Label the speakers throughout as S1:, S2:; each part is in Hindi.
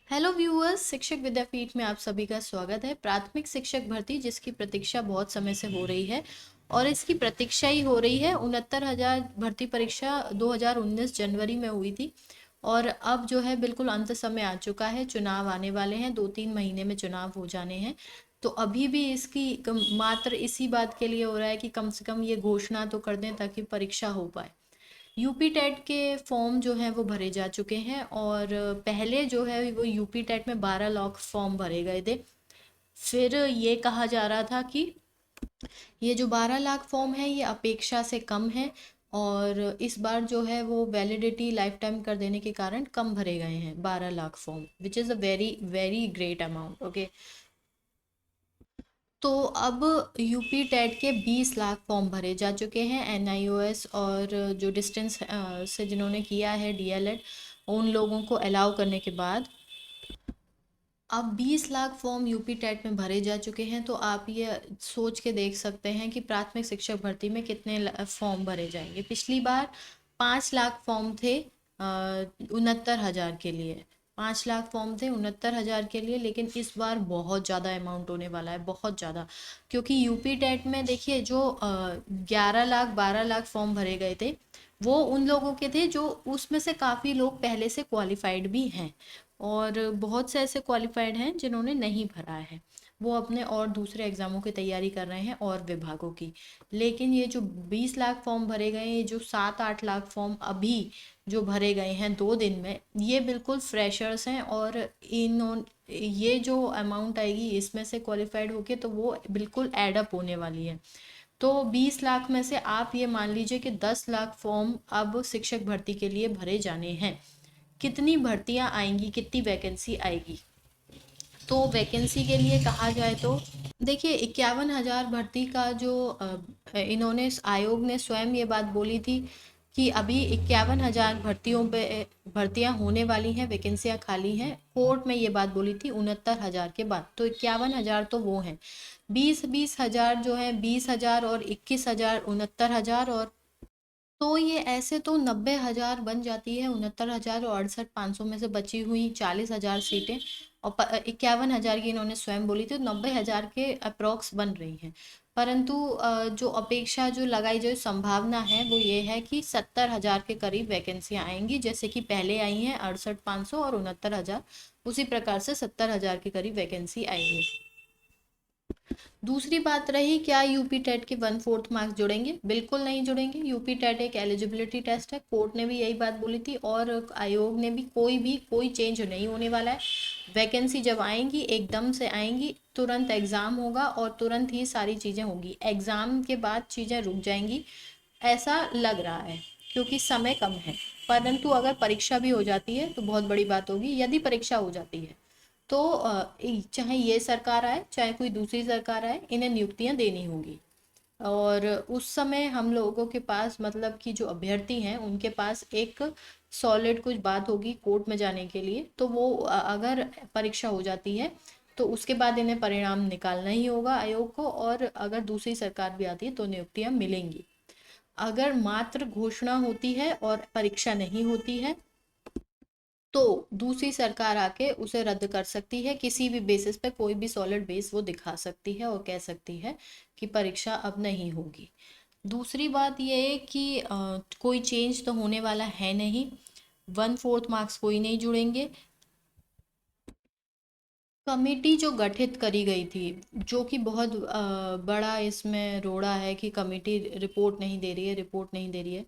S1: हेलो व्यूअर्स, शिक्षक विद्यापीठ में आप सभी का स्वागत है। प्राथमिक शिक्षक भर्ती जिसकी प्रतीक्षा बहुत समय से हो रही है और इसकी प्रतीक्षा ही हो रही है। 69,000 भर्ती परीक्षा 2019 जनवरी में हुई थी और अब जो है बिल्कुल अंत समय आ चुका है। चुनाव आने वाले हैं, 2-3 महीने में चुनाव हो जाने हैं। तो अभी भी इसकी मात्र इसी बात के लिए हो रहा है कि कम से कम ये घोषणा तो कर दें ताकि परीक्षा हो पाए। यूपी टेट के फॉर्म जो हैं वो भरे जा चुके हैं और पहले जो है वो यूपी टेट में 12 लाख फॉर्म भरे गए थे। फिर ये कहा जा रहा था कि ये जो 12 लाख फॉर्म है ये अपेक्षा से कम है और इस बार जो है वो वैलिडिटी लाइफ टाइम कर देने के कारण कम भरे गए हैं 12 lakh form, which is a very very great amount. Okay, तो अब यूपी टेट के 20 लाख फॉर्म भरे जा चुके हैं। एनआईओएस और जो डिस्टेंस से जिन्होंने किया है डीएलएड, उन लोगों को अलाउ करने के बाद अब 20 लाख फॉर्म यूपी टेट में भरे जा चुके हैं। तो आप ये सोच के देख सकते हैं कि प्राथमिक शिक्षक भर्ती में कितने फॉर्म भरे जाएंगे। पिछली बार 5 लाख फॉर्म थे 69,000 के लिए। 5 लाख फॉर्म थे 69,000 के लिए, लेकिन इस बार बहुत ज़्यादा अमाउंट होने वाला है, बहुत ज़्यादा। क्योंकि यूपी टेट में देखिए जो 11 लाख 12 लाख फॉर्म भरे गए थे वो उन लोगों के थे जो उसमें से काफ़ी लोग पहले से क्वालिफाइड भी हैं और बहुत से ऐसे क्वालिफाइड हैं जिन्होंने नहीं भरा है। वो अपने और दूसरे एग्जामों की तैयारी कर रहे हैं और विभागों की। लेकिन ये जो 20 लाख फॉर्म भरे गए हैं, जो 7-8 लाख फॉर्म अभी जो भरे गए हैं 2 दिन में, ये बिल्कुल फ्रेशर्स हैं और इन ये जो अमाउंट आएगी इसमें से क्वालिफाइड होके तो वो बिल्कुल एडअप होने वाली है। तो 20 लाख में से आप ये मान लीजिए कि 10 लाख फॉर्म अब शिक्षक भर्ती के लिए भरे जाने हैं। कितनी भर्तियां आएंगी, कितनी वैकेंसी आएगी? तो वैकेंसी के लिए कहा जाए तो देखिए 51,000 भर्ती का जो इन्होंने आयोग ने स्वयं ये बात बोली थी कि अभी 51,000 भर्तियों पे भर्तियां होने वाली हैं, वैकेंसियां खाली हैं। कोर्ट में ये बात बोली थी 69,000 के बाद, तो 51,000 तो वो हैं। 20-20 हजार जो है, 20,000 और 21,000, 69,000 और तो ये ऐसे तो 90,000 बन जाती है। 69,000 और 68,500 में से बची हुई 40,000 सीटें और 51,000 की इन्होंने स्वयं बोली थी, तो 90,000 के अप्रोक्स बन रही हैं। परंतु जो अपेक्षा जो लगाई जो संभावना है वो ये है कि 70,000 के करीब वैकेंसियां आएंगी, जैसे कि पहले आई हैं 68,500 और 69,000, उसी प्रकार से 70,000 के करीब वैकेंसी आएगी। दूसरी बात रही, क्या यूपी टेट के 1/4 मार्क्स जुड़ेंगे? बिल्कुल नहीं जुड़ेंगे। यूपी टेट एक एलिजिबिलिटी टेस्ट है, कोर्ट ने भी यही बात बोली थी और आयोग ने भी कोई चेंज नहीं होने वाला है। वैकेंसी जब आएंगी एकदम से आएंगी, तुरंत एग्जाम होगा और तुरंत ही सारी चीज़ें होंगी। एग्जाम के बाद चीज़ें रुक जाएंगी ऐसा लग रहा है, क्योंकि समय कम है। परंतु अगर परीक्षा भी हो जाती है तो बहुत बड़ी बात होगी। यदि परीक्षा हो जाती है तो चाहे ये सरकार आए चाहे कोई दूसरी सरकार आए, इन्हें नियुक्तियां देनी होंगी। और उस समय हम लोगों के पास, मतलब कि जो अभ्यर्थी हैं उनके पास एक सॉलिड कुछ बात होगी कोर्ट में जाने के लिए। तो वो अगर परीक्षा हो जाती है तो उसके बाद इन्हें परिणाम निकालना ही होगा आयोग को, और अगर दूसरी सरकार भी आती है तो नियुक्तियां मिलेंगी। अगर मात्र घोषणा होती है और परीक्षा नहीं होती है तो दूसरी सरकार आके उसे रद्द कर सकती है। किसी भी बेसिस पे, कोई भी सॉलिड बेस वो दिखा सकती है और कह सकती है कि परीक्षा अब नहीं होगी। दूसरी बात ये है कि कोई चेंज तो होने वाला है नहीं। 1/4 मार्क्स कोई नहीं जुड़ेंगे। कमेटी जो गठित करी गई थी, जो कि बहुत बड़ा इसमें रोड़ा है कि कमेटी रिपोर्ट नहीं दे रही है, रिपोर्ट नहीं दे रही है।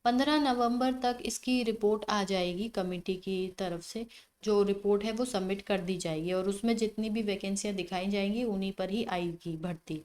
S1: 15 नवंबर तक इसकी रिपोर्ट आ जाएगी कमेटी की तरफ से। जो रिपोर्ट है वो सबमिट कर दी जाएगी और उसमें जितनी भी वैकेंसियां दिखाई जाएंगी उन्हीं पर ही आएगी भर्ती।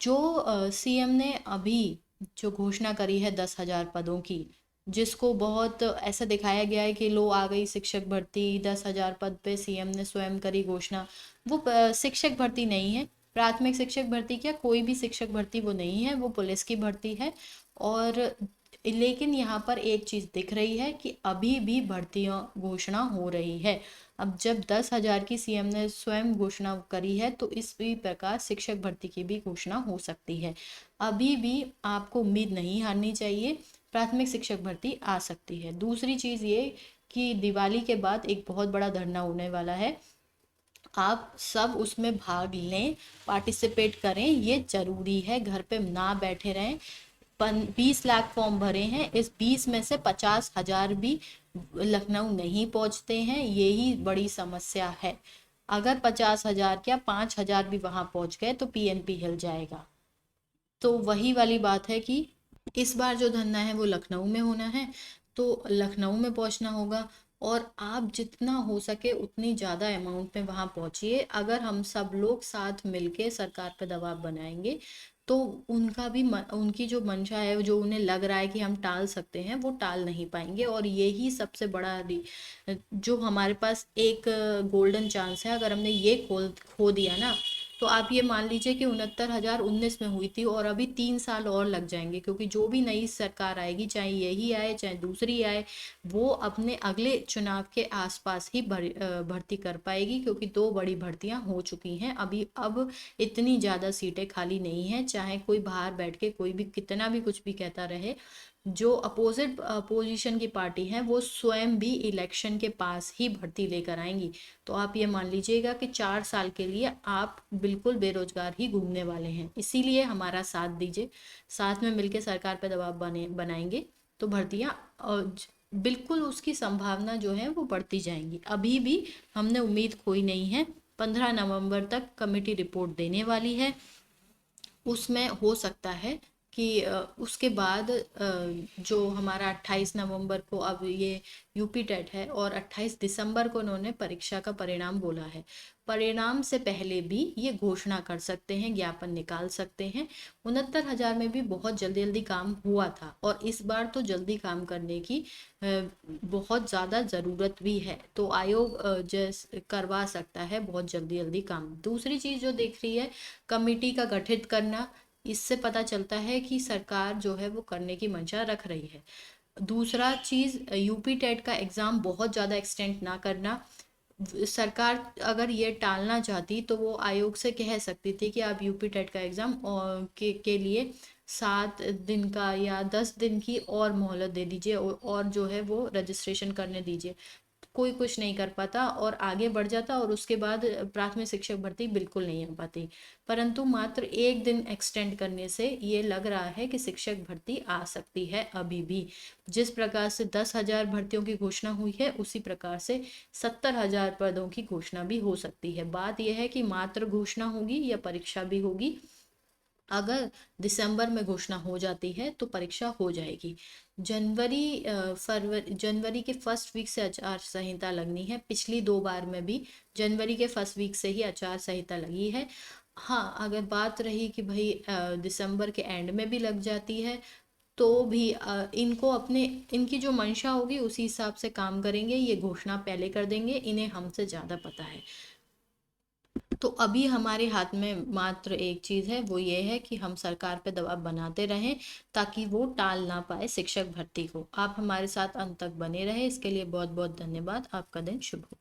S1: जो सीएम ने अभी जो घोषणा करी है 10,000 पदों की, जिसको बहुत ऐसा दिखाया गया है कि लो आ गई शिक्षक भर्ती, 10,000 पद पे सीएम ने स्वयं करी घोषणा। वो शिक्षक भर्ती नहीं है। प्राथमिक शिक्षक भर्ती क्या, कोई भी शिक्षक भर्ती वो नहीं है, वो पुलिस की भर्ती है। और लेकिन यहाँ पर एक चीज दिख रही है कि अभी भी भर्तियां घोषणा हो रही है। अब जब 10,000 की सीएम ने स्वयं घोषणा करी है तो इसी प्रकार शिक्षक भर्ती की भी घोषणा हो सकती है। अभी भी आपको उम्मीद नहीं हारनी चाहिए, प्राथमिक शिक्षक भर्ती आ सकती है। दूसरी चीज ये कि दिवाली के बाद एक बहुत बड़ा धरना होने वाला है, आप सब उसमें भाग लें, पार्टिसिपेट करें, ये जरूरी है, घर पे ना बैठे रहें। 20 लाख फॉर्म भरे हैं, इस 20 में से 50,000 भी लखनऊ नहीं पहुंचते हैं, यही बड़ी समस्या है। अगर 50,000 क्या 5,000 भी वहां पहुंच गए तो पीएनपी हिल जाएगा। तो वही वाली बात है कि इस बार जो धरना है वो लखनऊ में होना है, तो लखनऊ में पहुंचना होगा। और आप जितना हो सके उतनी ज़्यादा अमाउंट में वहाँ पहुंचिए। अगर हम सब लोग साथ मिलके सरकार पर दबाव बनाएंगे तो उनका भी उनकी जो मंशा है, जो उन्हें लग रहा है कि हम टाल सकते हैं, वो टाल नहीं पाएंगे। और यही सबसे बड़ा जो हमारे पास एक गोल्डन चांस है, अगर हमने ये खो दिया ना, तो आप ये मान लीजिए कि 69,019 में हुई थी और अभी 3 साल और लग जाएंगे, क्योंकि जो भी नई सरकार आएगी, चाहे यही आए चाहे दूसरी आए, वो अपने अगले चुनाव के आसपास ही भर्ती कर पाएगी, क्योंकि 2 बड़ी भर्तियां हो चुकी हैं अभी। अब इतनी ज़्यादा सीटें खाली नहीं हैं, चाहे कोई बाहर बैठ के कोई भी कितना भी कुछ भी कहता रहे। जो अपोजिट अपोजिशन की पार्टी है वो स्वयं भी इलेक्शन के पास ही भर्ती लेकर आएंगी। तो आप ये मान लीजिएगा कि 4 साल के लिए आप बिल्कुल बेरोजगार ही घूमने वाले हैं। इसीलिए हमारा साथ दीजिए, साथ में मिलकर सरकार पर दबाव बनाएंगे तो भर्तियां बिल्कुल उसकी संभावना जो है वो बढ़ती जाएंगी। अभी भी हमने उम्मीद खोई नहीं है। 15 नवंबर तक कमेटी रिपोर्ट देने वाली है, उसमें हो सकता है कि उसके बाद जो हमारा 28 नवंबर को, अब ये यूपी टेट है और 28 दिसंबर को उन्होंने परीक्षा का परिणाम बोला है। परिणाम से पहले भी ये घोषणा कर सकते हैं, ज्ञापन निकाल सकते हैं। 69,000 में भी बहुत जल्दी जल्दी काम हुआ था और इस बार तो जल्दी काम करने की बहुत ज़्यादा ज़रूरत भी है। तो आयोग करवा सकता है बहुत जल्दी जल्दी काम। दूसरी चीज़ जो देख रही है, कमेटी का गठित करना, इससे पता चलता है कि सरकार जो है वो करने की मंशा रख रही है। दूसरा चीज़, यूपी टेट का एग्ज़ाम बहुत ज़्यादा एक्सटेंड ना करना। सरकार अगर ये टालना चाहती तो वो आयोग से कह सकती थी कि आप यूपी टेट का एग्ज़ाम के लिए 7 दिन का या 10 दिन की और मोहलत दे दीजिए, और जो है वो रजिस्ट्रेशन करने दीजिए। कोई कुछ नहीं कर पाता और आगे बढ़ जाता, और उसके बाद प्राथमिक शिक्षक भर्ती बिल्कुल नहीं हो पाती। परंतु मात्र 1 दिन एक्सटेंड करने से ये लग रहा है कि शिक्षक भर्ती आ सकती है अभी भी। जिस प्रकार से 10,000 भर्तियों की घोषणा हुई है, उसी प्रकार से 70,000 पदों की घोषणा भी हो सकती है। बात यह है कि मात्र घोषणा होगी या परीक्षा भी होगी। अगर दिसंबर में घोषणा हो जाती है तो परीक्षा हो जाएगी। जनवरी के फर्स्ट वीक से आचार संहिता लगनी है। पिछली 2 बार में भी जनवरी के फर्स्ट वीक से ही आचार संहिता लगी है। हाँ, अगर बात रही कि भाई दिसंबर के एंड में भी लग जाती है तो भी इनको अपने इनकी जो मंशा होगी उसी हिसाब से काम करेंगे। ये घोषणा पहले कर देंगे, इन्हें हमसे ज़्यादा पता है। तो अभी हमारे हाथ में मात्र एक चीज़ है, वो ये है कि हम सरकार पे दबाव बनाते रहें ताकि वो टाल ना पाए शिक्षक भर्ती को। आप हमारे साथ अंत तक बने रहे, इसके लिए बहुत बहुत धन्यवाद। आपका दिन शुभ हो।